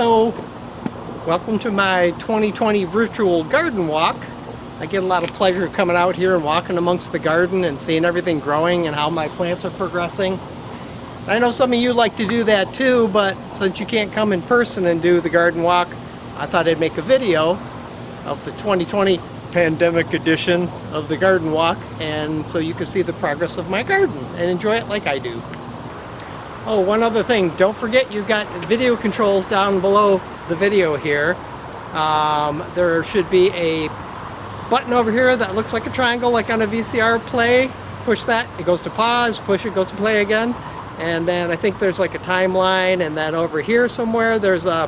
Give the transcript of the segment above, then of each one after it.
Hello! Welcome to my 2020 virtual garden walk. I get a lot of pleasure coming out here and walking amongst the garden and seeing everything growing and how my plants are progressing. I know some of you like to do that too, but since you can't come in person and do the garden walk, I thought I'd make a video of the 2020 pandemic edition of the garden walk, and so you can see the progress of my garden and enjoy it like I do. Oh, one other thing, don't forget you've got video controls down below the video here. There should be a button over here that looks like a triangle, like on a VCR play. Push that, it goes to pause, push it goes to play again. And then I think there's like a timeline, and then over here somewhere there's a,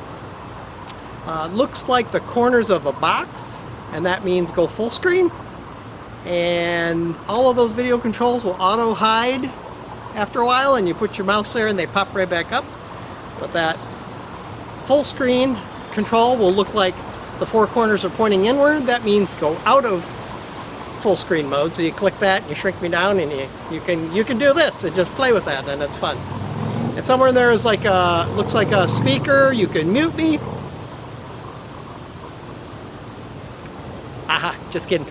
looks like the corners of a box, and that means go full screen. And all of those video controls will auto hide after a while, and you put your mouse there and they pop right back up. But that full screen control will look like the four corners are pointing inward. That means go out of full screen mode. So you click that and you shrink me down, and you can do this and just play with that, and it's fun. And somewhere in there is like a, looks like a speaker. You can mute me. Aha, just kidding.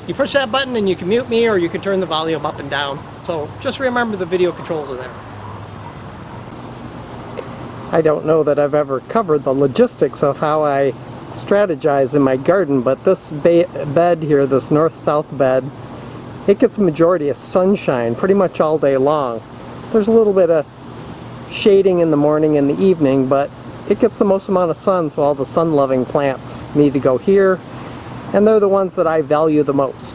You push that button and you can mute me, or you can turn the volume up and down. So just remember the video controls are there. I don't know that I've ever covered the logistics of how I strategize in my garden, but this bed here, this north-south bed, it gets a majority of sunshine pretty much all day long. There's a little bit of shading in the morning and the evening, but it gets the most amount of sun, so all the sun-loving plants need to go here, and they're the ones that I value the most.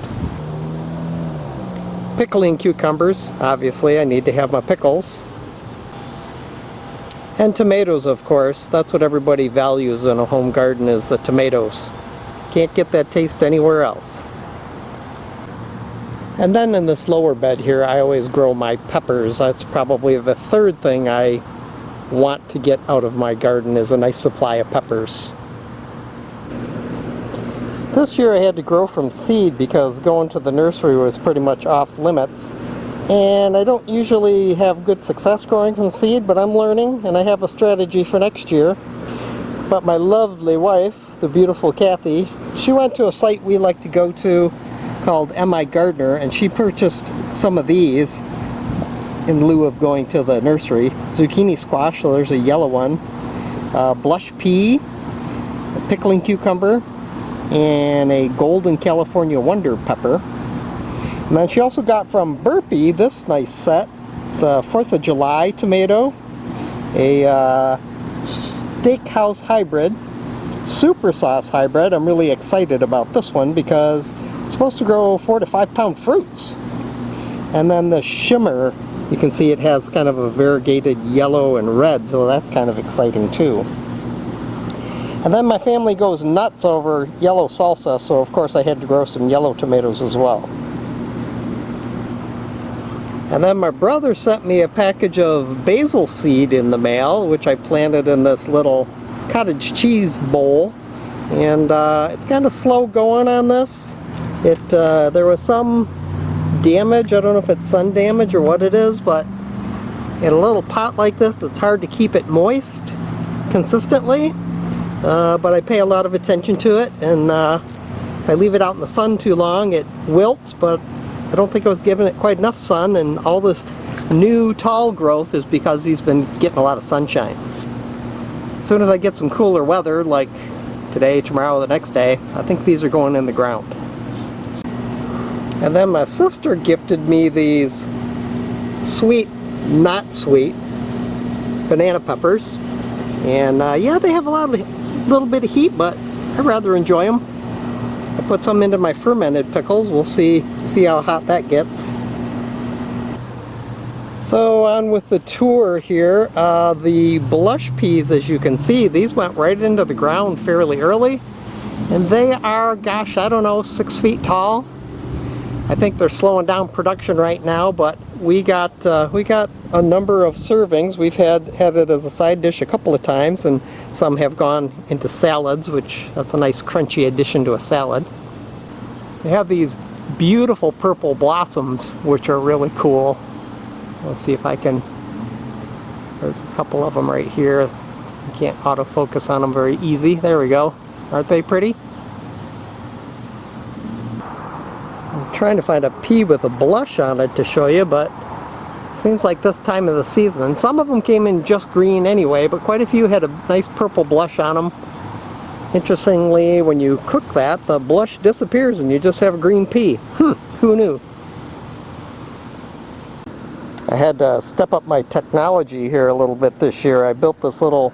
Pickling cucumbers, obviously I need to have my pickles. And tomatoes, of course. That's what everybody values in a home garden, is the tomatoes. Can't get that taste anywhere else. And then in this lower bed here, I always grow my peppers. That's probably the third thing I want to get out of my garden, is a nice supply of peppers. This year I had to grow from seed because going to the nursery was pretty much off limits. And I don't usually have good success growing from seed, but I'm learning, and I have a strategy for next year. But my lovely wife, the beautiful Kathy, she went to a site we like to go to called M.I. Gardener, and she purchased some of these in lieu of going to the nursery. Zucchini squash, so there's a yellow one. Blush pea, a pickling cucumber, and a golden California wonder pepper. And then she also got from Burpee this nice set. It's a 4th of July tomato, a steakhouse hybrid, super sauce hybrid. I'm really excited about this one because it's supposed to grow 4 to 5 pound fruits. And then the shimmer, you can see it has kind of a variegated yellow and red, so that's kind of exciting too. And then my family goes nuts over yellow salsa, so of course I had to grow some yellow tomatoes as well. And then my brother sent me a package of basil seed in the mail, which I planted in this little cottage cheese bowl. And it's kind of slow going on this. There was some damage, I don't know if it's sun damage or what it is, but in a little pot like this, it's hard to keep it moist consistently. But I pay a lot of attention to it, and if I leave it out in the sun too long, it wilts, but I don't think I was giving it quite enough sun, and all this new tall growth is because he's been getting a lot of sunshine. As soon as I get some cooler weather, like today, tomorrow, the next day, I think these are going in the ground. And then my sister gifted me these sweet, not sweet banana peppers. And yeah, they have a little bit of heat, but I rather enjoy them. I put some into my fermented pickles. We'll see how hot that gets. So on with the tour here. The blush peas, as you can see, these went right into the ground fairly early, and they are, gosh, I don't know, 6 feet tall. I think they're slowing down production right now, but we got a number of servings. We've had it as a side dish a couple of times, and some have gone into salads, which that's a nice crunchy addition to a salad. They have these beautiful purple blossoms, which are really cool. Let's see if I can, there's a couple of them right here. You can't autofocus on them very easy. There we go. Aren't they pretty? I'm trying to find a pea with a blush on it to show you, but seems like this time of the season. Some of them came in just green anyway, but quite a few had a nice purple blush on them. Interestingly, when you cook that, the blush disappears and you just have a green pea. Who knew? I had to step up my technology here a little bit this year. I built this little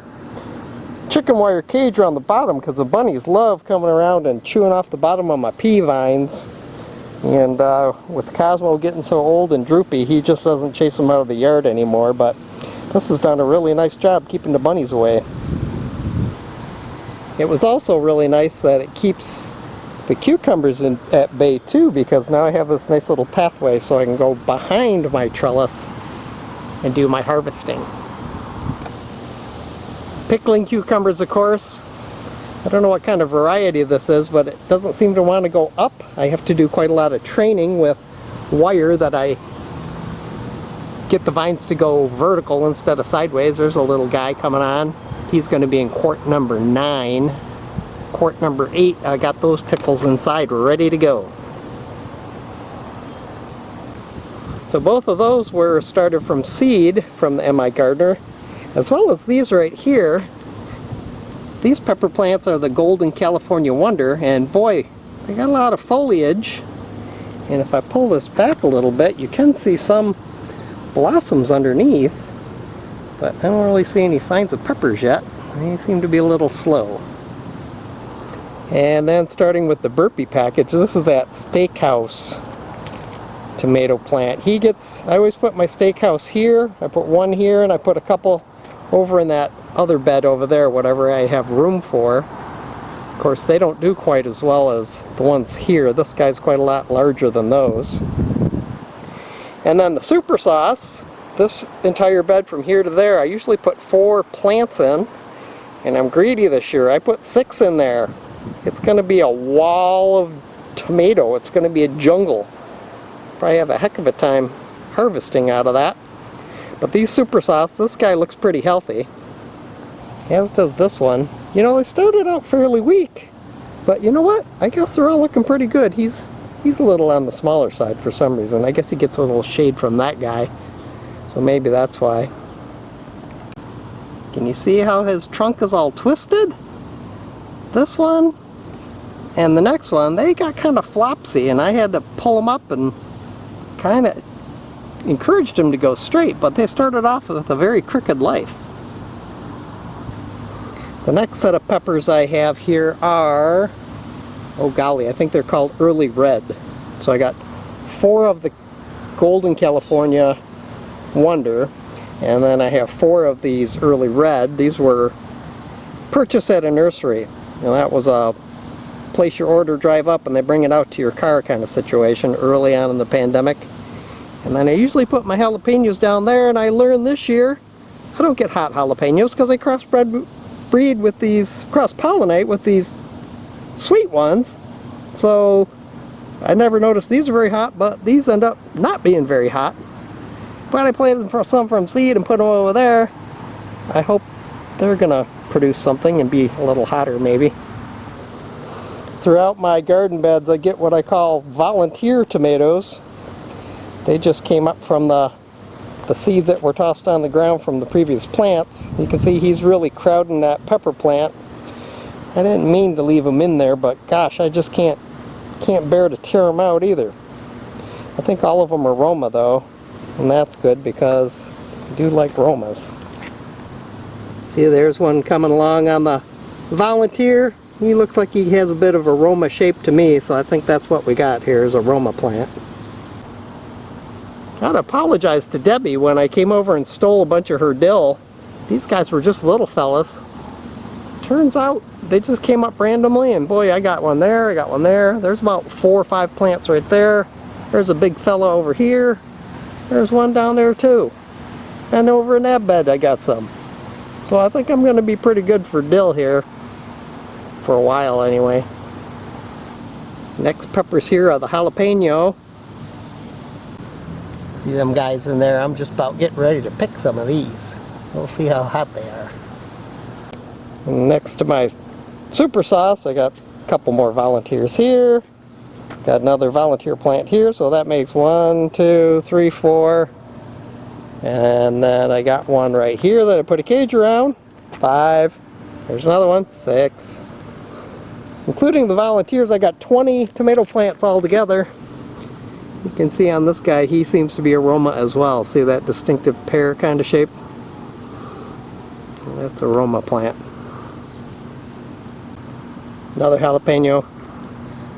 chicken wire cage around the bottom because the bunnies love coming around and chewing off the bottom of my pea vines. And with Cosmo getting so old and droopy, he just doesn't chase them out of the yard anymore. But this has done a really nice job keeping the bunnies away. It was also really nice that it keeps the cucumbers at bay too, because now I have this nice little pathway so I can go behind my trellis and do my harvesting. Pickling cucumbers, of course. I don't know what kind of variety this is, but it doesn't seem to want to go up. I have to do quite a lot of training with wire that I get the vines to go vertical instead of sideways. There's a little guy coming on. He's going to be in quart number 9. Quart number 8, I got those pickles inside, ready to go. So both of those were started from seed from the M.I. Gardener, as well as these right here. These pepper plants are the Golden California Wonder, and boy, they got a lot of foliage. And if I pull this back a little bit, you can see some blossoms underneath, but I don't really see any signs of peppers yet. They seem to be a little slow. And then starting with the Burpee package, this is that Steakhouse tomato plant. I always put my Steakhouse here, I put one here, and I put a couple over in that other bed over there, whatever I have room for. Of course, they don't do quite as well as the ones here. This guy's quite a lot larger than those. And then the Super Sauce, this entire bed from here to there, I usually put 4 plants in, and I'm greedy this year. I put 6 in there. It's going to be a wall of tomato. It's going to be a jungle. Probably have a heck of a time harvesting out of that. But these Super Sauce, this guy looks pretty healthy. As does this one. You know, they started out fairly weak, but you know what? I guess they're all looking pretty good. He's a little on the smaller side for some reason. I guess he gets a little shade from that guy, so maybe that's why. Can you see how his trunk is all twisted? This one and the next one, they got kind of flopsy, and I had to pull them up and kind of encouraged them to go straight, but they started off with a very crooked life. The next set of peppers I have here are, oh golly, I think they're called Early Red. So I got 4 of the Golden California Wonder, and then I have 4 of these Early Red. These were purchased at a nursery. You know, that was a place your order, drive up, and they bring it out to your car kind of situation early on in the pandemic. And then I usually put my jalapenos down there, and I learned this year I don't get hot jalapenos because I cross-pollinate with these sweet ones. So I never noticed these are very hot, but these end up not being very hot. But I planted some from seed and put them over there. I hope they're gonna produce something and be a little hotter maybe. Throughout my garden beds I get what I call volunteer tomatoes. They just came up from the seeds that were tossed on the ground from the previous plants. You can see he's really crowding that pepper plant. I didn't mean to leave him in there, but gosh, I just can't bear to tear them out either. I think all of them are Roma though, and that's good because I do like Romas. See, there's one coming along on the volunteer. He looks like he has a bit of a Roma shape to me, so I think that's what we got here is a Roma plant. I gotta apologize to Debbie when I came over and stole a bunch of her dill. These guys were just little fellas. Turns out they just came up randomly, and boy, I got one there, I got one there. There's about 4 or 5 plants right there. There's a big fella over here. There's one down there too. And over in that bed I got some. So I think I'm gonna be pretty good for dill here. For a while anyway. Next peppers here are the jalapeno. See them guys in there? I'm just about getting ready to pick some of these. We'll see how hot they are. And next to my super sauce, I got a couple more volunteers here. Got another volunteer plant here, so that makes 1, 2, 3, 4. And then I got one right here that I put a cage around. 5. There's another one. 6. Including the volunteers, I got 20 tomato plants all together. You can see on this guy, he seems to be a Roma as well. See that distinctive pear kind of shape? That's a Roma plant. Another jalapeno.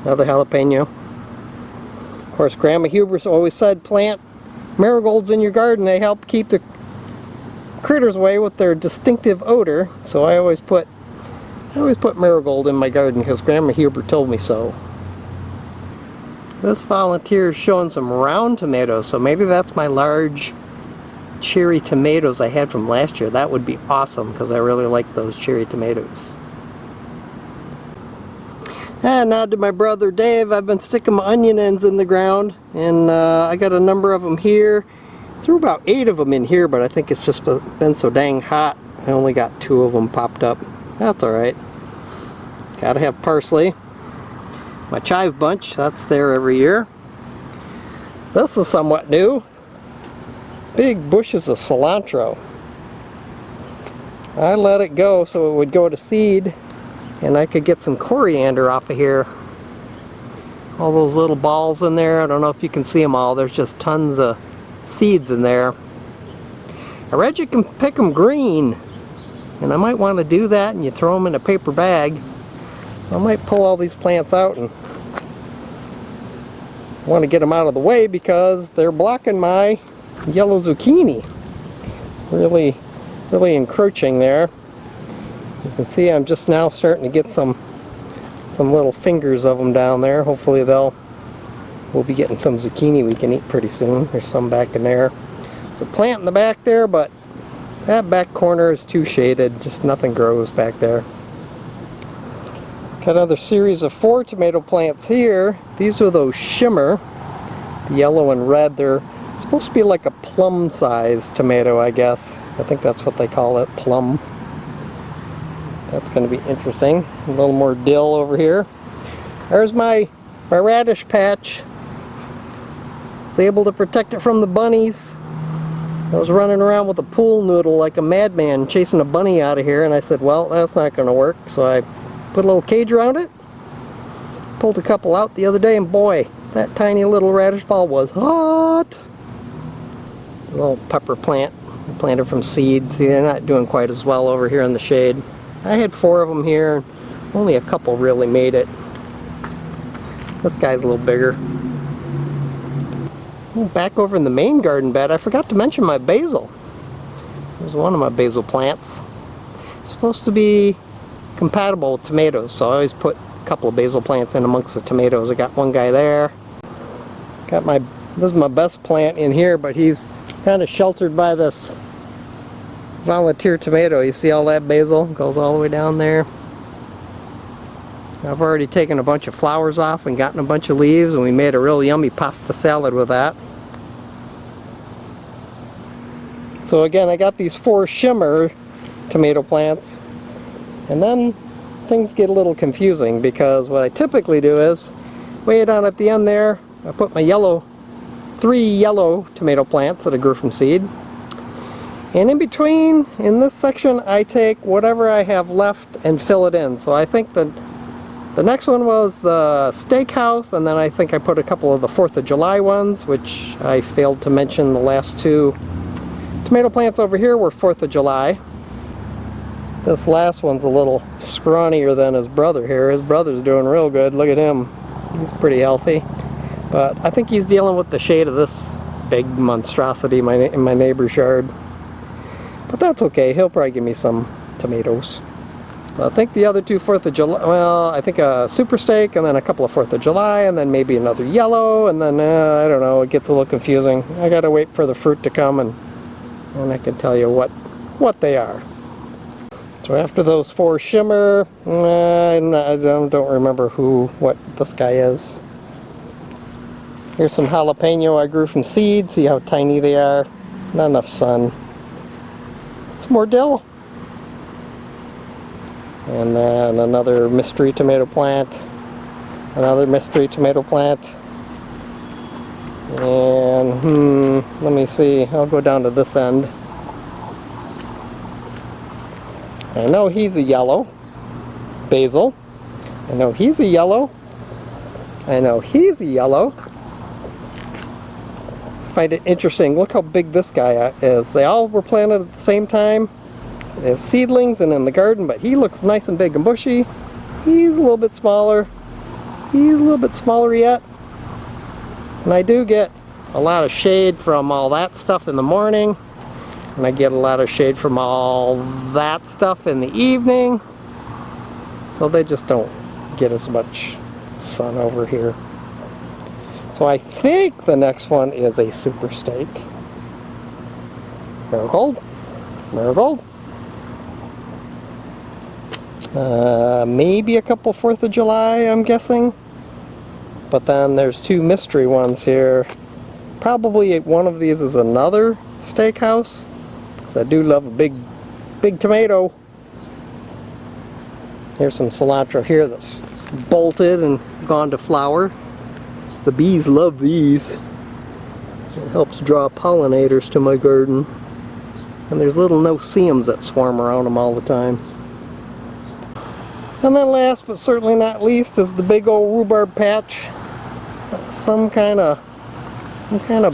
Another jalapeno. Of course, Grandma Huber's always said plant marigolds in your garden. They help keep the critters away with their distinctive odor. So I always put marigold in my garden because Grandma Huber told me so. This volunteer is showing some round tomatoes, so maybe that's my large cherry tomatoes I had from last year. That would be awesome because I really like those cherry tomatoes. And now to my brother Dave. I've been sticking my onion ends in the ground, and I got a number of them here. Threw about 8 of them in here, but I think it's just been so dang hot. I only got 2 of them popped up. That's alright. Gotta have parsley. My chive bunch, that's there every year. This is somewhat new. Big bushes of cilantro. I let it go so it would go to seed, and I could get some coriander off of here. All those little balls in there, I don't know if you can see them all. There's just tons of seeds in there. I read you can pick them green, and I might want to do that, and you throw them in a paper bag. I might pull all these plants out and want to get them out of the way because they're blocking my yellow zucchini. Really encroaching there. You can see I'm just now starting to get some little fingers of them down there. Hopefully we'll be getting some zucchini we can eat pretty soon. There's some back in there. There's a plant in the back there, but that back corner is too shaded. Just nothing grows back there. Got another series of 4 tomato plants here. These are those shimmer, the yellow and red. They're supposed to be like a plum-sized tomato, I guess. I think that's what they call it, plum. That's going to be interesting. A little more dill over here. There's my radish patch. I was able to protect it from the bunnies. I was running around with a pool noodle like a madman chasing a bunny out of here, and I said, well, that's not going to work. So I put a little cage around it. Pulled a couple out the other day, and boy, that tiny little radish ball was hot. A little pepper plant. I planted from seed. See, they're not doing quite as well over here in the shade. I had 4 of them here, and only a couple really made it. This guy's a little bigger. Back over in the main garden bed, I forgot to mention my basil. There's one of my basil plants. It's supposed to be compatible with tomatoes, so I always put a couple of basil plants in amongst the tomatoes. I got one guy there. This is my best plant in here, but he's kind of sheltered by this volunteer tomato. You see all that basil goes all the way down there. I've already taken a bunch of flowers off and gotten a bunch of leaves, and we made a real yummy pasta salad with that. So again, I got these 4 shimmer tomato plants, and then things get a little confusing because what I typically do is way down at the end there, I put my 3 yellow tomato plants that I grew from seed. And in between, in this section, I take whatever I have left and fill it in. So I think the next one was the steakhouse, and then I think I put a couple of the 4th of July ones, which I failed to mention. The last 2 tomato plants over here were 4th of July. This last one's a little scrawnier than his brother here. His brother's doing real good. Look at him. He's pretty healthy. But I think he's dealing with the shade of this big monstrosity in my neighbor's yard. But that's okay. He'll probably give me some tomatoes. So I think the other 2 4th of July, well, I think a super steak, and then a couple of 4th of July, and then maybe another yellow, and then, I don't know, it gets a little confusing. I gotta wait for the fruit to come, and I can tell you what they are. So after those 4 shimmer, I don't remember what this guy is. Here's some jalapeno I grew from seed. See how tiny they are? Not enough sun. Some more dill. And then another mystery tomato plant. Another mystery tomato plant. And, let me see. I'll go down to this end. I know he's a yellow. Basil. I know he's a yellow. I know he's a yellow. Find it interesting. Look how big this guy is. They all were planted at the same time as seedlings and in the garden, but he looks nice and big and bushy. He's a little bit smaller. He's a little bit smaller yet. And I do get a lot of shade from all that stuff in the morning. And I get a lot of shade from all that stuff in the evening. So they just don't get as much sun over here. So I think the next one is a super steak. Marigold. Marigold. Maybe a couple 4th of July, I'm guessing. But then there's two mystery ones here. Probably one of these is another steakhouse, because I do love a big tomato. Here's some cilantro here that's bolted and gone to flower. The bees love these. It helps draw pollinators to my garden. And there's little no-see-ums that swarm around them all the time. And then last but certainly not least is the big old rhubarb patch. That's some kind of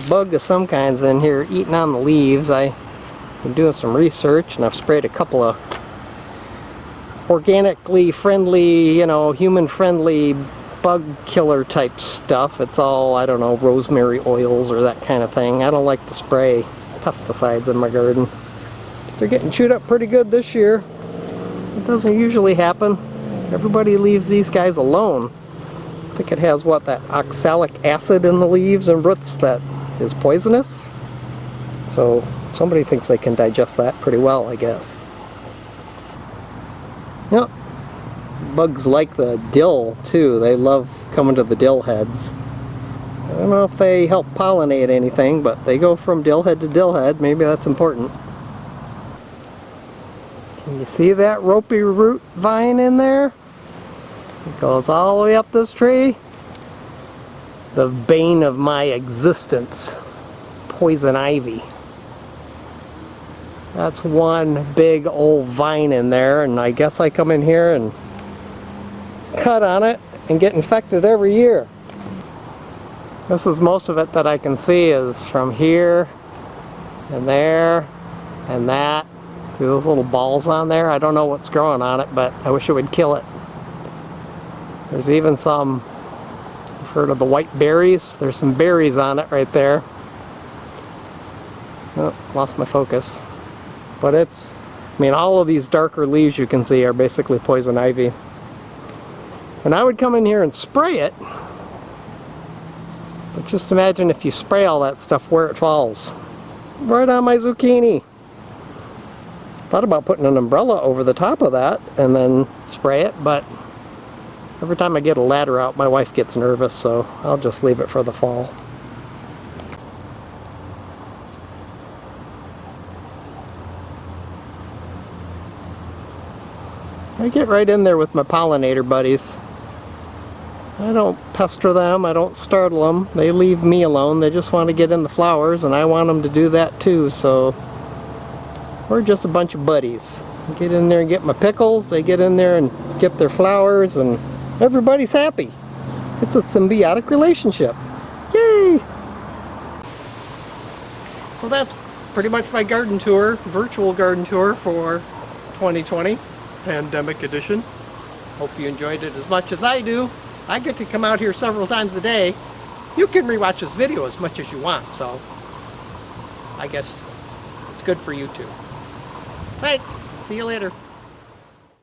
bug of some kinds in here eating on the leaves. I've been doing some research and I've sprayed a couple of organically friendly, human friendly bug killer type stuff. It's all, I don't know, rosemary oils or that kind of thing. I don't like to spray pesticides in my garden. They're getting chewed up pretty good this year. It doesn't usually happen. Everybody leaves these guys alone. I think it has that oxalic acid in the leaves and roots that is poisonous. So somebody thinks they can digest that pretty well, I guess. Yep. Bugs like the dill too. They love coming to the dill heads. I don't know if they help pollinate anything, but they go from dill head to dill head. Maybe that's important. Can you see that ropey root vine in there? It goes all the way up this tree. The bane of my existence. Poison ivy. That's one big old vine in there, and I guess I come in here and cut on it and get infected every year. This is most of it that I can see is from here and there and that. See those little balls on there? I don't know what's growing on it, but I wish it would kill it. There's even some, I've heard of the white berries. There's some berries on it right there. Oh, lost my focus. But it's, all of these darker leaves you can see are basically poison ivy. And I would come in here and spray it. But just imagine if you spray all that stuff where it falls. Right on my zucchini. Thought about putting an umbrella over the top of that and then spray it, but every time I get a ladder out, my wife gets nervous, so I'll just leave it for the fall. I get right in there with my pollinator buddies. I don't pester them, I don't startle them. They leave me alone. They just want to get in the flowers, and I want them to do that too, so we're just a bunch of buddies. I get in there and get my pickles, they get in there and get their flowers, and everybody's happy. It's a symbiotic relationship. Yay! So that's pretty much my garden tour, virtual garden tour for 2020, Pandemic Edition. Hope you enjoyed it as much as I do. I get to come out here several times a day. You can rewatch this video as much as you want, so I guess it's good for you too. Thanks. See you later.